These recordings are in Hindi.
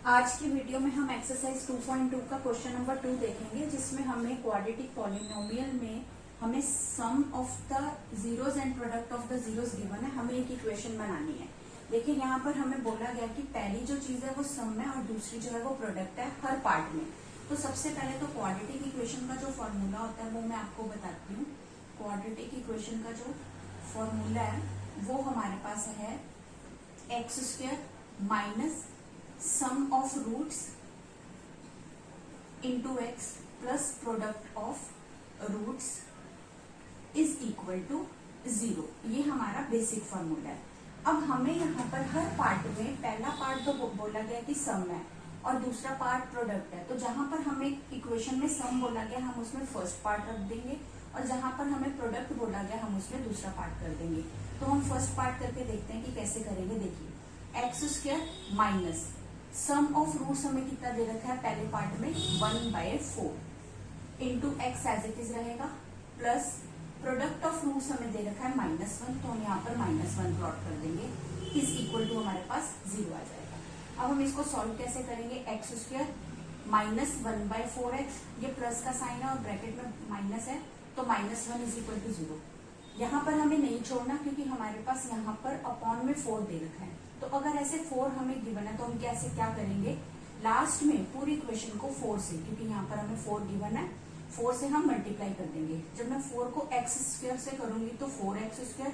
आज की वीडियो में हम एक्सरसाइज 2.2 का क्वेश्चन नंबर 2 देखेंगे, जिसमें हमें क्वाड्रेटिक पॉलिनोमियल में हमें sum of the zeros and product of the zeros given है। हमें एक इक्वेशन बनानी है। देखिए यहाँ पर हमें बोला गया कि पहली जो चीज है वो सम है और दूसरी जो है वो प्रोडक्ट है हर पार्ट में। तो सबसे पहले तो क्वाड्रेटिक इक्वेशन का जो फॉर्मूला होता है वो मैं आपको बताती हूँ। क्वाड्रेटिक इक्वेशन का जो फॉर्मूला है वो हमारे पास है x square minus sum of roots into x plus product of roots is equal to 0। ये हमारा बेसिक फॉर्मूला है। अब हमें यहाँ पर हर पार्ट में पहला पार्ट तो बोला गया कि सम है और दूसरा पार्ट प्रोडक्ट है। तो जहां पर हमें इक्वेशन में सम बोला गया हम उसमें फर्स्ट पार्ट रख देंगे और जहां पर हमें प्रोडक्ट बोला गया हम उसमें दूसरा पार्ट कर देंगे। तो हम फर्स्ट पार्ट करके देखते हैं कि कैसे करेंगे। देखिए X square minus sum of roots हमें कितना दे रखा है पहले पार्ट में 1/4 into X as it is रहेगा प्लस प्रोडक्ट ऑफ रूट्स हमें दे रखा है -1। तो हम यहाँ पर -1 प्लॉट कर देंगे इज इक्वल टू हमारे पास 0 आ जाएगा। अब हम इसको सॉल्व कैसे करेंगे। एक्स स्क्वायर माइनस 1/4x, ये प्लस का साइन है और ब्रैकेट में माइनस है तो -1 इज इक्वल टू 0। यहाँ पर हमें नहीं छोड़ना क्योंकि हमारे पास यहाँ पर अपॉन में 4 दे रखा है। तो अगर ऐसे 4 हमें गिवन है तो हम कैसे क्या करेंगे, लास्ट में पूरी इक्वेशन को 4 से, क्योंकि यहाँ पर हमें 4 गिवन है, 4 से हम मल्टीप्लाई कर देंगे। जब मैं 4 को एक्स स्क्वायर से करूंगी तो 4x स्क्वायर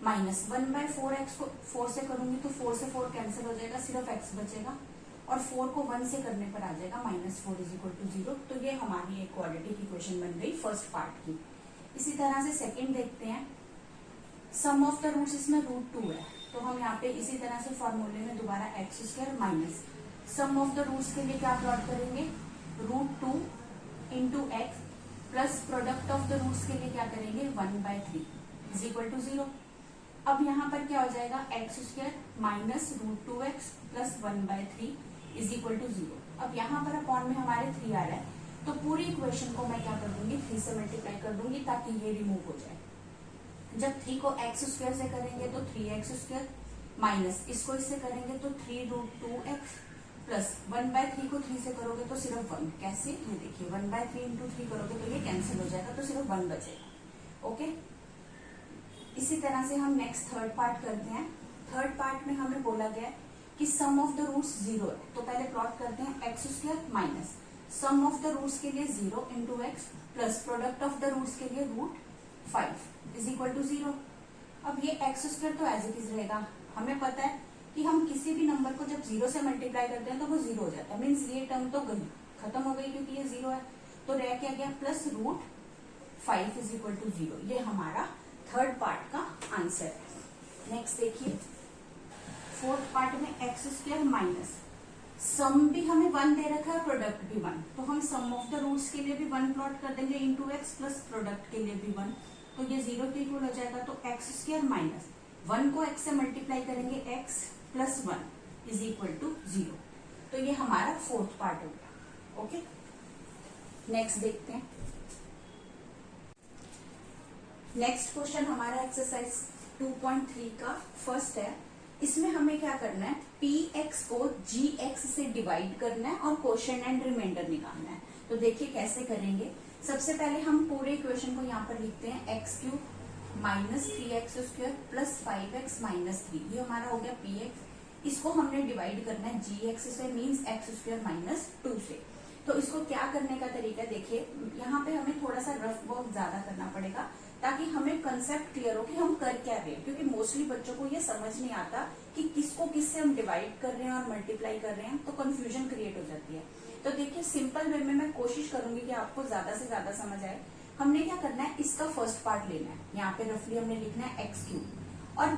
माइनस 1/4x को 4 से करूंगी तो 4 से 4 कैंसिल हो जाएगा, सिर्फ x बचेगा और 4 को 1 से करने पर आ जाएगा -4 इज इक्वल टू 0। तो ये हमारी एक क्वाड्रेटिक इक्वेशन बन गई फर्स्ट पार्ट की। इसी तरह से सेकेंड देखते हैं। सम ऑफ द रूट्स इसमें √2 है तो हम यहाँ पे इसी तरह से फॉर्मूले में दोबारा X square minus sum of the roots के लिए क्या प्लॉट करेंगे √2 into X plus product of the roots के लिए क्या करेंगे 1/3 इज इक्वल टू 0। अब यहाँ पर क्या हो जाएगा X square minus √2x plus 1/3 is equal to 0। अब यहाँ पर अपॉन में हमारे 3 आ रहा है तो पूरी इक्वेशन को मैं क्या कर दूंगी 3 से मल्टीप्लाई कर दूंगी ताकि ये रिमूव हो जाए। जब 3 को एक्स स्क्वायर से करेंगे तो 3x स्क्वायर माइनस इसको इससे करेंगे तो 3√2x प्लस 1/3 को 3 से करोगे तो सिर्फ 1। कैसे, ये देखिए 1/3 इंटू 3 करोगे तो ये कैंसिल हो जाएगा तो सिर्फ 1 बचेगा। ओके, इसी तरह से हम नेक्स्ट थर्ड पार्ट करते हैं। थर्ड पार्ट में हमें बोला गया कि सम ऑफ द रूट्स 0 है तो पहले प्लॉट करते हैं X square minus sum of the roots के लिए 0 into X plus product of the roots के लिए √5 इज इक्वल टू 0। अब ये एक्स स्क्वायर तो एज इट इज रहेगा। हमें पता है कि हम किसी भी नंबर को जब 0 से मल्टीप्लाई करते हैं तो वो 0 हो जाता है, मीन्स ये टर्म तो गई खत्म हो गई क्योंकि ये 0 है। तो रह क्या गया प्लस √5 इज इक्वल टू 0। ये हमारा थर्ड पार्ट का आंसर है। नेक्स्ट देखिए फोर्थ पार्ट में एक्स स्क्वायर माइनस सम भी हमें 1 दे रखा है प्रोडक्ट भी 1, तो हम सम ऑफ द रूट्स के लिए भी 1 प्लॉट कर देंगे इंटू एक्स प्लस प्रोडक्ट के लिए भी 1, तो ये 0 के इक्वल हो जाएगा। तो एक्स स्क्वायर माइनस 1 को x से मल्टीप्लाई करेंगे x plus 1 is equal to 0। तो ये हमारा फोर्थ पार्ट हो गया। ओके, नेक्स्ट देखते हैं। नेक्स्ट क्वेश्चन हमारा एक्सरसाइज 2.3 का फर्स्ट है। इसमें हमें क्या करना है, px को gx से डिवाइड करना है और क्वोशिएंट एंड रिमाइंडर निकालना है। तो देखिए कैसे करेंगे। सबसे पहले हम पूरे इक्वेशन को यहाँ पर लिखते हैं x³ minus 3x square plus 5x minus 3। ये हमारा हो गया px। इसको हमने डिवाइड करना है gx से, मीन्स x स्क्वायर माइनस 2 से। तो इसको क्या करने का तरीका देखिए, यहाँ पे हमें थोड़ा सा रफ वर्क ज्यादा करना पड़ेगा ताकि हमें कंसेप्ट क्लियर हो कि हम कर क्या रहे हैं, क्योंकि मोस्टली बच्चों को ये समझ नहीं आता कि किसको किससे हम डिवाइड कर रहे हैं और मल्टीप्लाई कर रहे हैं, तो कंफ्यूजन क्रिएट हो जाती है। तो देखिए सिंपल वे में मैं कोशिश करूंगी कि आपको ज्यादा से ज्यादा समझ आए। हमने क्या करना है, इसका फर्स्ट पार्ट लेना है, यहाँ पे रफली हमने लिखना है x³ और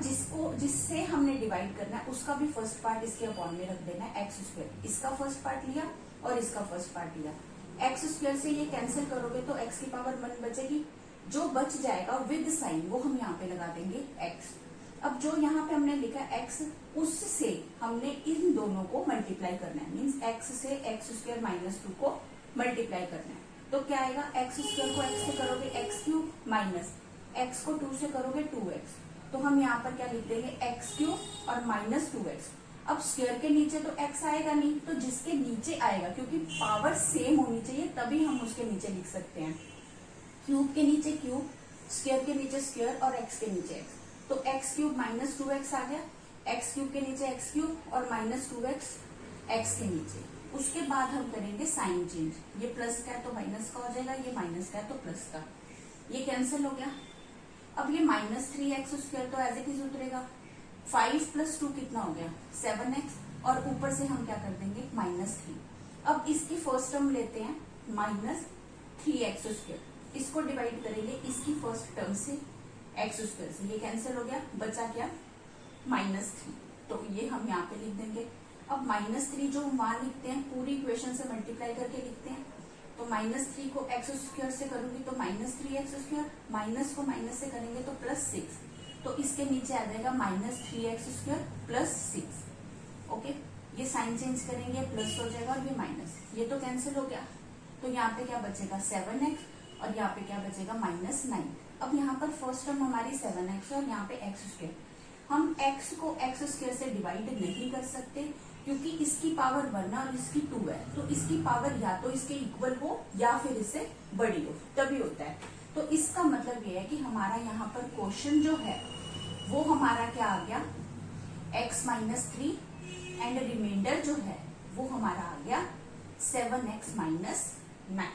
जिससे हमने डिवाइड करना है उसका भी फर्स्ट पार्ट इसके अपॉन में रख देना है x स्क्वायर। इसका फर्स्ट पार्ट लिया और इसका फर्स्ट पार्ट लिया, x स्क्वायर से ये कैंसिल करोगे तो x की पावर 1 बचेगी। जो बच जाएगा विद साइन वो हम यहाँ पे लगा देंगे x। अब जो यहाँ पे हमने लिखा x उससे हमने इन दोनों को मल्टीप्लाई करना है, मीन्स x से x स्क्वायर माइनस 2 को मल्टीप्लाई करना है। तो क्या आएगा, x स्क्वायर को x से करोगे x³ माइनस x को 2 से करोगे 2x। तो हम यहाँ पर क्या लिख देंगे x³ और माइनस 2x। अब स्क्वायर के नीचे तो x आएगा नहीं, तो जिसके नीचे आएगा, क्योंकि पावर सेम होनी चाहिए तभी हम उसके नीचे लिख सकते हैं। क्यूब के नीचे क्यूब, स्क्वायर के नीचे स्क्वायर और x के नीचे x, तो x क्यूब माइनस 2x आ गया, x क्यूब के नीचे x क्यूब और माइनस 2x x के नीचे। उसके बाद हम करेंगे साइन चेंज, ये प्लस का है तो माइनस का हो जाएगा, ये माइनस का है तो प्लस का, ये कैंसिल हो गया। अब ये माइनस 3x स्क्वायर तो एज इट इज उतरेगा, 5 प्लस 2 कितना हो गया 7x, और ऊपर से हम क्या कर देंगे माइनस 3। अब इसकी फर्स्ट टर्म लेते हैं माइनस 3x स्क्वायर, इसको डिवाइड करेंगे इसकी फर्स्ट टर्म से x स्क्वायर से, ये कैंसिल हो गया, बचा क्या माइनस 3, तो ये हम यहाँ पे लिख देंगे। अब माइनस 3 जो हम वहां लिखते हैं पूरी इक्वेशन से मल्टीप्लाई करके लिखते हैं, तो माइनस 3 को x स्क्वायर से करूंगी तो माइनस 3x स्क्वायर, माइनस को माइनस से करेंगे तो प्लस 6, तो इसके नीचे आ जाएगा minus 3x square plus 6। Okay, ये साइन चेंज करेंगे, प्लस हो जाएगा और ये माइनस, ये तो कैंसिल हो गया, तो यहाँ पे क्या बचेगा 7x और यहाँ पे क्या बचेगा माइनस 9। अब यहाँ पर फर्स्ट टर्म हमारी 7x और यहाँ पे x स्क्वायर, हम x को x स्क्वायर से डिवाइड नहीं कर सकते क्योंकि इसकी पावर 1 और इसकी 2 है, तो इसकी पावर या तो इसके इक्वल हो या फिर इससे बड़ी हो, तभी होता है। तो इसका मतलब ये है कि हमारा यहाँ पर क्वेश्चन जो है वो हमारा क्या आ गया x माइनस 3 एंड रिमाइंडर जो है वो हमारा आ गया 7x माइनस 9।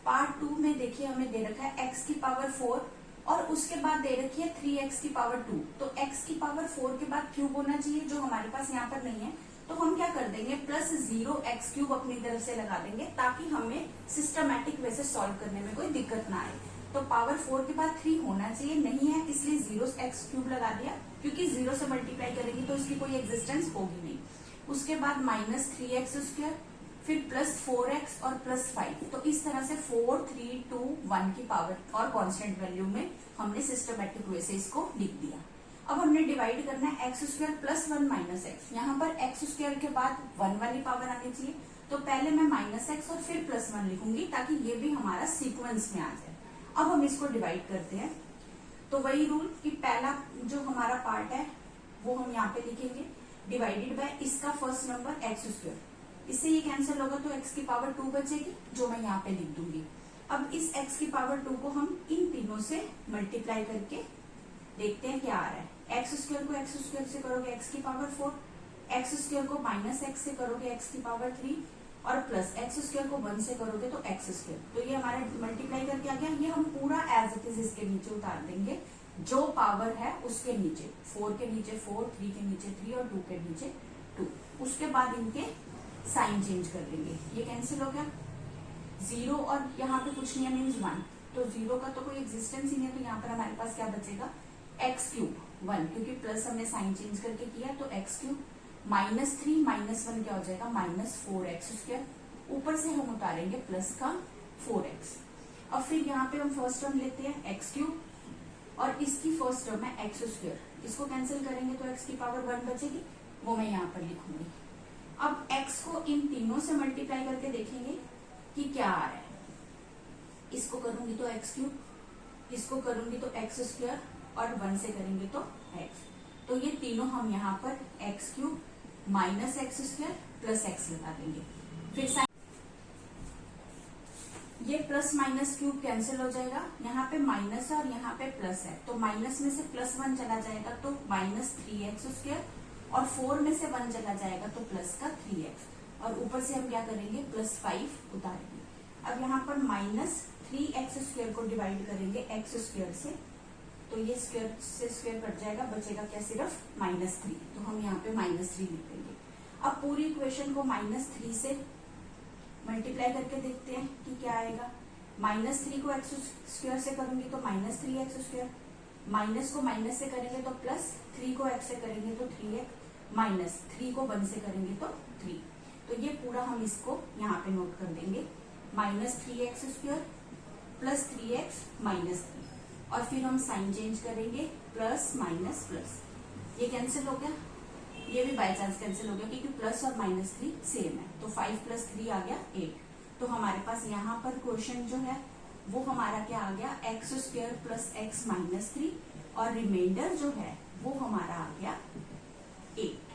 पार्ट 2 में देखिए हमें दे रखा है x की पावर 4 और उसके बाद दे रखी है 3x की पावर 2, तो x की पावर 4 के बाद क्यूब होना चाहिए जो हमारे पास यहाँ पर नहीं है, तो हम क्या कर देंगे प्लस 0x क्यूब अपनी तरफ से लगा देंगे ताकि हमें सिस्टमैटिक वे से सॉल्व करने में कोई दिक्कत ना आए। तो पावर 4 के बाद 3 होना चाहिए, नहीं है इसलिए 0x क्यूब लगा दिया, क्योंकि 0 से मल्टीप्लाई करेंगे तो इसकी कोई एग्जिस्टेंस होगी नहीं। उसके बाद माइनस 3x स्क्वायर, फिर प्लस 4x और प्लस 5, तो इस तरह से 4 3 2 1 की पावर और कांस्टेंट वैल्यू में हमने सिस्टमैटिक वे से इसको लिख दिया। अब हमने डिवाइड करना है x square plus 1 minus x, यहाँ पर एक्स स्क्वायर के बाद 1 वाली पावर आनी चाहिए, तो पहले मैं माइनस एक्स और फिर प्लस 1 लिखूंगी ताकि ये भी हमारा सीक्वेंस में आ जाए। अब हम इसको डिवाइड करते हैं, तो वही रूल कि पहला जो हमारा पार्ट है वो हम यहाँ पे लिखेंगे डिवाइडेड बाय इसका फर्स्ट नंबर एक्स स्क्वायर, इससे ये कैंसिल होगा तो x की पावर 2 बचेगी जो मैं यहाँ पे लिख दूंगी। अब इस x की पावर 2 को हम इन तीनों से मल्टीप्लाई करके देखते हैं क्या आ रहा है। x स्क्वायर को x स्क्वायर से करोगे x की पावर 4, x स्क्वायर को माइनस x से करोगे x की पावर 3 और प्लस x स्क्वायर को 1 से करोगे तो x स्क्वायर, तो ये हमारा मल्टीप्लाई करके आ गया। ये हम पूरा एज इट इज इसके नीचे उतार देंगे, जो पावर है उसके नीचे 4 के नीचे 4, 3 के नीचे 3 और 2 के नीचे 2। उसके बाद इनके साइन चेंज कर लेंगे, ये कैंसिल हो गया 0 और यहाँ पे कुछ नहीं है मीन्स 1, तो 0 का तो कोई एग्जिस्टेंस ही नहीं है, तो यहाँ पर हमारे पास क्या बचेगा x क्यूब 1, क्योंकि प्लस हमने साइन चेंज करके किया तो x क्यूब माइनस 3 माइनस 1 क्या हो जाएगा माइनस 4x स्क्वायर, ऊपर से हम उतारेंगे प्लस का 4x। अब फिर यहाँ पे हम फर्स्ट टर्म लेते हैं x क्यूब और इसकी फर्स्ट टर्म है x स्क्वायर, इसको कैंसिल करेंगे तो x की पावर 1 बचेगी, वो मैं यहाँ पर लिखूंगी। अब x को इन तीनों से मल्टीप्लाई करके देखेंगे कि क्या आ रहा है। इसको करूंगी तो x क्यूब, इसको करूंगी तो x स्क्वायर और 1 से करेंगे तो x, तो ये तीनों हम यहाँ पर x cube minus x square plus x लगा देंगे। फिर ये प्लस माइनस क्यूब कैंसिल हो जाएगा, यहाँ पे माइनस है और यहाँ पे प्लस है, तो माइनस में से प्लस 1 चला जाएगा तो माइनस 3x स्क्वायर और 4 में से 1 चला जाएगा तो प्लस का 3x, और ऊपर से हम क्या करेंगे प्लस 5 उतारेंगे। अब यहाँ पर माइनस 3x स्क्वायर को डिवाइड करेंगे x स्क्वायर से, तो ये स्क्वायर से स्क्वायर कट जाएगा, बचेगा क्या सिर्फ माइनस 3, तो हम यहाँ पे माइनस 3 लिख देंगे। अब पूरी इक्वेशन को माइनस 3 से मल्टीप्लाई करके देखते हैं कि क्या आएगा। माइनस 3 को x स्क्वायर से करूंगी तो माइनस 3x स्क्वायर, माइनस को माइनस से करेंगे तो प्लस, 3 को x से करेंगे तो 3x, माइनस 3 को 1 से करेंगे तो 3, तो ये पूरा हम इसको यहाँ पे नोट कर देंगे minus 3x square plus 3x minus 3, और फिर हम साइन चेंज करेंगे प्लस माइनस प्लस, ये कैंसिल हो गया, ये भी बाय चांस कैंसिल हो गया क्योंकि प्लस और माइनस 3 सेम है, तो 5 प्लस 3 आ गया 8, तो हमारे पास यहाँ पर क्वेश्चन जो है वो हमारा क्या आ गया x square plus x minus 3 और रिमाइंडर जो है वो हमारा आ गया 8।